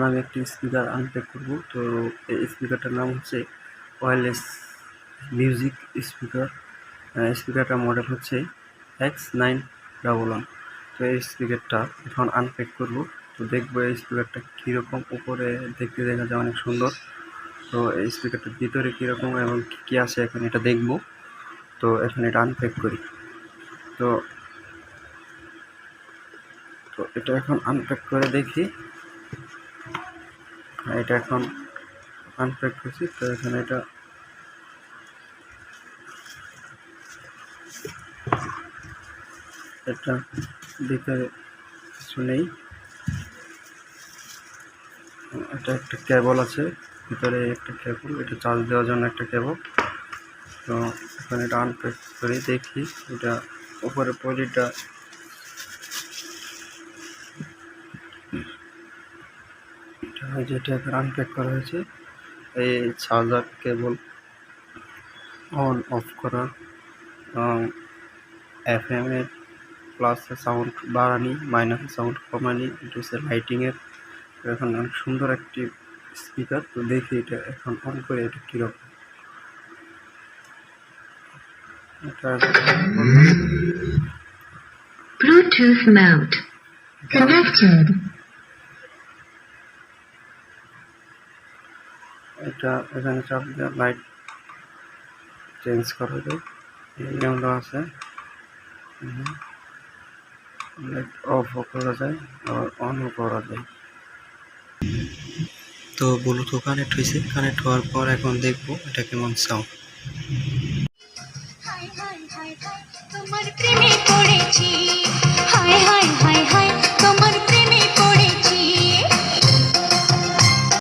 আমি একটি speaker unpack করব। তো এই স্পিকারটার নাম হচ্ছে ওয়্যারলেস মিউজিক স্পিকার। স্পিকারটার মডেল হচ্ছে X911। তো এই স্পিকারটা এখন আনপ্যাক করব। তো দেখবো এই স্পিকারটা কীরকম। উপরে দেখতে দেখা যায় অনেক সুন্দর। তো এই স্পিকারটার ভিতরে কীরকম এবং কী আছে এখন এটা দেখব। তো এখন এটা আনপ্যাক করি। তো এটা এখন আনপ্যাক করে দেখি। এটা এখন আনপ্যাক করছি। তো এখানে এটা ভিতরে কিছু নেই। এটা একটা কেবল আছে ভিতরে, একটা কেবল, এটা চার্জ দেওয়ার জন্য একটা কেবল। তো এখন এটা আনপ্যাক করে দেখি। এটা উপরে পলিটা যেটা এখন আনপ্যাক করা হয়েছে, এই চার্জার কেবল, অন অফ করা, FM এর প্লাসে সাউন্ড বাড়ানি, মাইনাসে সাউন্ড কমানি, এটা হচ্ছে লাইটিংয়ের। এখন অনেক সুন্দর একটি স্পিকার। তো দেখি এটা এখন অন করে এটা কীরকম। Bluetooth mode connected. এটা এখানে চাপ দিয়ে লাইট চেঞ্জ করা যায়, নিয়মটা আছে। লাইট অফও করা যায় আর অনও করা যায়। তো ব্লুটুথ কানেক্ট হয়েছে। কানেক্ট হওয়ার পর এখন দেখবো এটা কেমন সাউন্ড। তোমার প্রেমে পড়েছি।